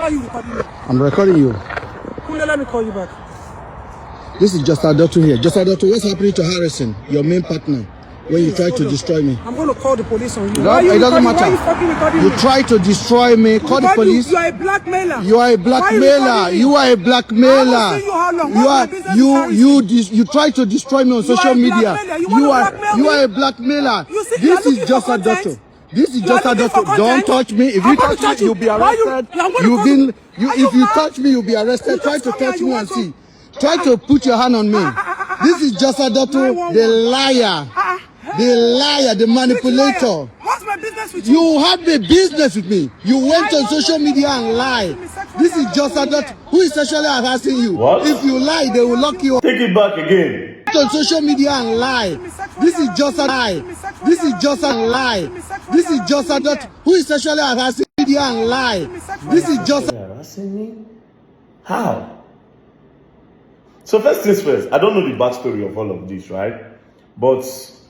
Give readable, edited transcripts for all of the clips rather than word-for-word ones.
Why are you recording me? I'm recording you. Kunle, let me call you back. This is just adetoun here. Just adetoun, what's happening to Harrison, your main partner, when you try to destroy me? I'm going to call the police on you. No, it doesn't matter. Why are you fucking recording you me? try to destroy me. Call the police. You are a blackmailer. You are a blackmailer. You are a blackmailer. I haven't seen you how long. You try to destroy me on social media. You are a blackmailer. This is just adetoun. This is just adetoun. Don't touch me. If you touch me, you'll be arrested. If you touch me, you'll be arrested. Try to touch me and see. Try to put your hand on me. This is just adetoun, the liar. The liar, the manipulator. What's my business with you? You have a business with me. You went on social media and lied. This is just adetoun. Who is sexually harassing you? What? If you lie, they will lock you up. Take it back again. On social media and lie. This is just a lie. This is just a lie. This is just adetoun. Who is sexually harassing media and lie? This is just harassing me? How? So first things first, I don't know the backstory of all of this, right? But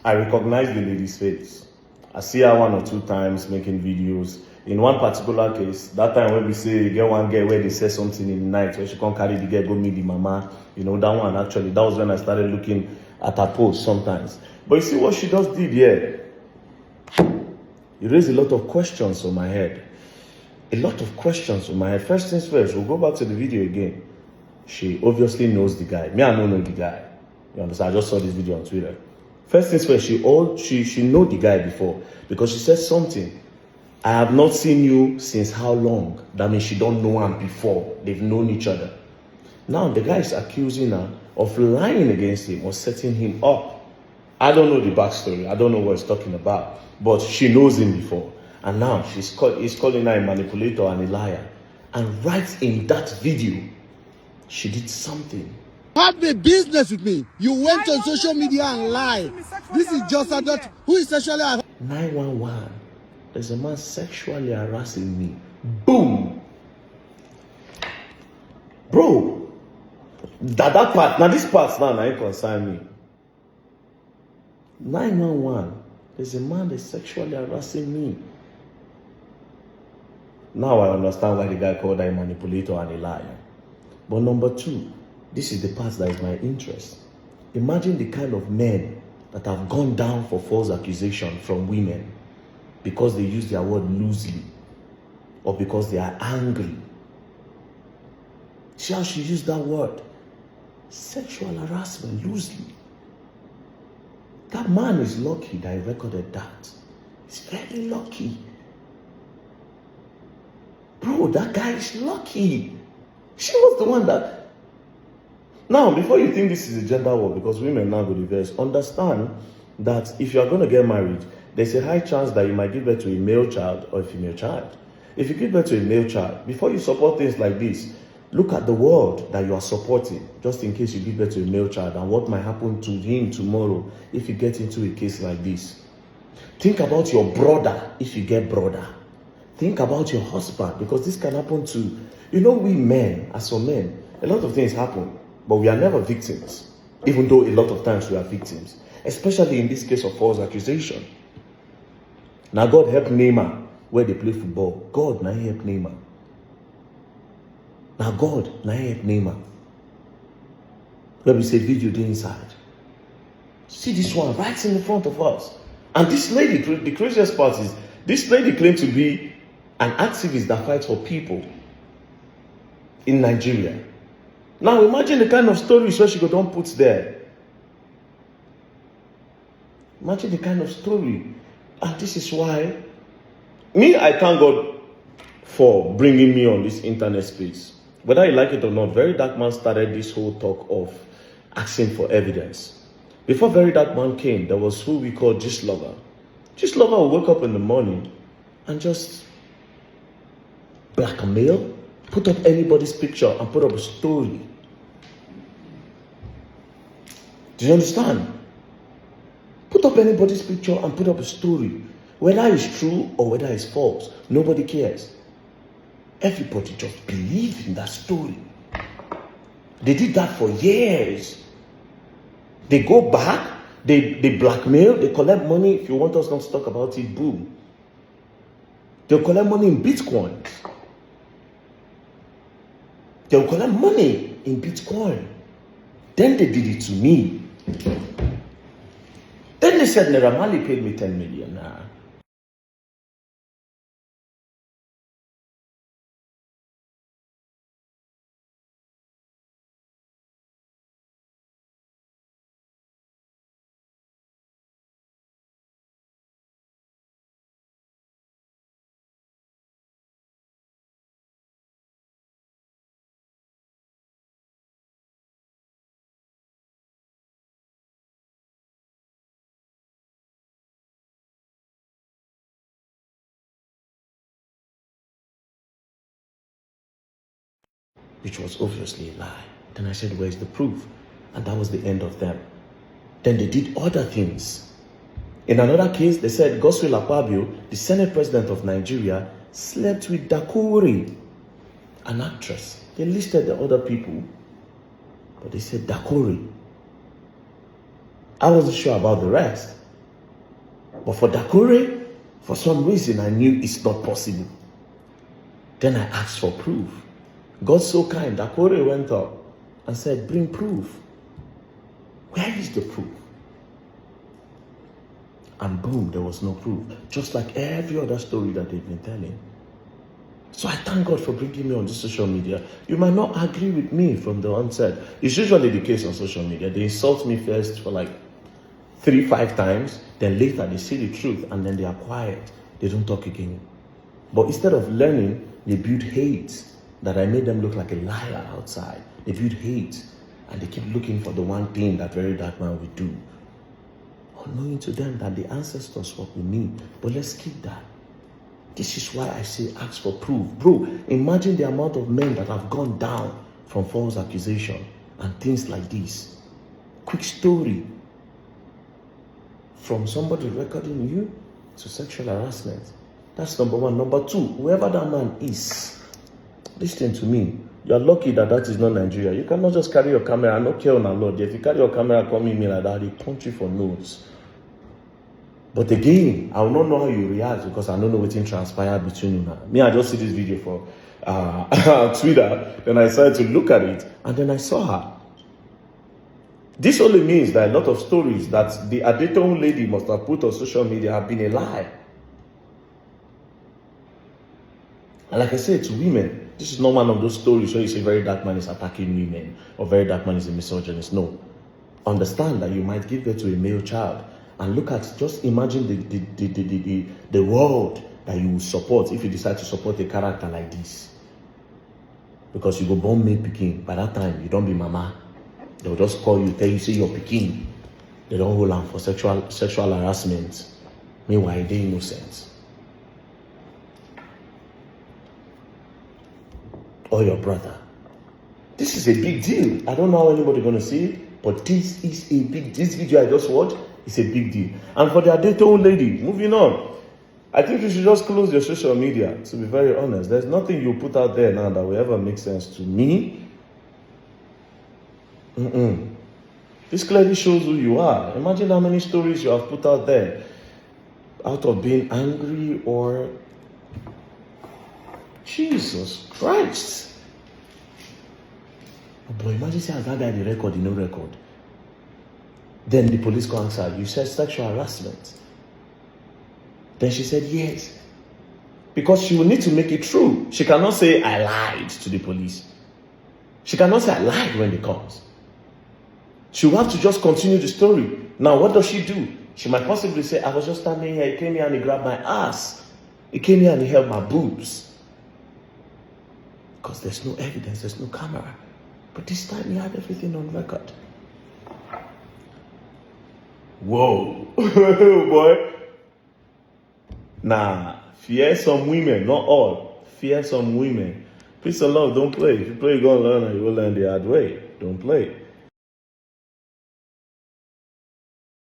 I recognize the lady's face. I see her 1 or 2 times making videos. In one particular case, that time when we say get one girl where they say something in the night, where she can't carry the girl, go meet the mama. You know, that one actually, that was when I started looking at her posts sometimes. But you see what she just did here? It raised a lot of questions on my head. A lot of questions on my head. First things first, we'll go back to the video again. She obviously knows the guy. Me, I don't know the guy. You understand? I just saw this video on Twitter. First things first, she know the guy before because she said something. I have not seen you since how long? That means she don't know him before. They've known each other. Now the guy is accusing her of lying against him or setting him up. I don't know the backstory. I don't know what he's talking about. But she knows him before. And now he's calling her a manipulator and a liar. And right in that video, she did something. have a business with me. You went on social media and lied. This is just adetoun. Who is sexually harassing? 911. There's a man sexually harassing me. Boom. Bro. That part. Now this part's now ain't concern me. 911. There's a man that's sexually harassing me. Now I understand why the guy called her a manipulator and a liar. But number 2, this is the part that is my interest. Imagine the kind of men that have gone down for false accusation from women because they use their word loosely or because they are angry. See how she used that word? Sexual harassment loosely. That man is lucky that he recorded that. He's very lucky. Bro, that guy is lucky. She was the one that... Now, before you think this is a gender war, because women now go diverse, understand that if you are going to get married, there's a high chance that you might give birth to a male child or a female child. If you give birth to a male child, before you support things like this, look at the world that you are supporting, just in case you give birth to a male child and what might happen to him tomorrow if you get into a case like this. Think about your brother if you get brother. Think about your husband, because this can happen to, you know, we men, as for men, a lot of things happen, but we are never victims, even though a lot of times we are victims, especially in this case of false accusation. Now God help Neymar where they play football. God now help Neymar. Now God now help Neymar. Where we say video the inside. See this one right in the front of us. And this lady, the craziest part is, this lady claimed to be an activist that fights for people in Nigeria. Now imagine the kind of stories where she go don't put there. Imagine the kind of story. And this is why, I thank God for bringing me on this internet space. Whether you like it or not, Very Dark Man started this whole talk of asking for evidence. Before Very Dark Man came, there was who we call Gist Lover. Gist Lover will wake up in the morning and just blackmail, put up anybody's picture and put up a story. Do you understand? Put up anybody's picture and put up a story. Whether it's true or whether it's false, nobody cares. Everybody just believes in that story. They did that for years. They go back, they blackmail, they collect money. If you want us not to talk about it, boom. They'll collect money in Bitcoins. They will collect money in Bitcoin. Then they did it to me. Then they said Naira Marley paid me 10 million naira. Which was obviously a lie. Then I said, where's the proof? And that was the end of them. Then they did other things. In another case, they said Godswill Akpabio, the Senate President of Nigeria, slept with Dakuri, an actress. They listed the other people, but they said Dakuri. I wasn't sure about the rest. But for Dakuri, for some reason, I knew it's not possible. Then I asked for proof. God so kind, Dakuri went up and said, bring proof. Where is the proof? And boom, there was no proof. Just like every other story that they've been telling. So I thank God for bringing me on this social media. You might not agree with me from the onset. It's usually the case on social media. They insult me first for like 3-5 times. Then later they see the truth and then they are quiet. They don't talk again. But instead of learning, they build hate. That I made them look like a liar outside. They build hate. And they keep looking for the one thing that very dark man will do. Unknowing to them that the ancestors work with me. But let's keep that. This is why I say ask for proof. Bro, imagine the amount of men that have gone down from false accusation and things like this. Quick story. From somebody recording you to sexual harassment. That's number one. Number two, whoever that man is, listen to me. You are lucky that is not Nigeria. You cannot just carry your camera and not care on a lot. If you carry your camera coming me like that, they punch you for notes. But again, I will not know how you react because I don't know what transpired between you now. Me, I just see this video for Twitter. Then I decided to look at it and then I saw her. This only means that a lot of stories that the adetoun lady must have put on social media have been a lie. And like I said to women, this is not one of those stories where you say very dark man is attacking women or very dark man is a misogynist. No. Understand that you might give birth to a male child and look at, just imagine the world that you will support if you decide to support a character like this. Because you go born male pikin. By that time, you don't be mama. They'll just call you, tell you, say you're pikin. They don't hold on for sexual harassment. Meanwhile, they're innocent. Or your brother. This is a big deal. I don't know how anybody gonna see it, but this is a big. This video I just watched is a big deal. And for the adetoun lady, moving on, I think you should just close your social media. To be very honest, there's nothing you put out there now that will ever make sense to me. This clearly shows who you are. Imagine how many stories you have put out there, out of being angry or. Jesus Christ. But imagine saying that guy the record, no record. Then the police go ask her, you said sexual harassment. Then she said yes. Because she will need to make it true. She cannot say I lied to the police. She cannot say I lied when it comes. She will have to just continue the story. Now what does she do? She might possibly say, I was just standing here, he came here and he grabbed my ass. He came here and he held my boobs. Because there's no evidence, there's no camera. But this time he had everything on record. Whoa. Boy. Nah, fear some women, not all. Fear some women. Peace and love, don't play. If you play, you're going to learn and you will learn the hard way. Don't play.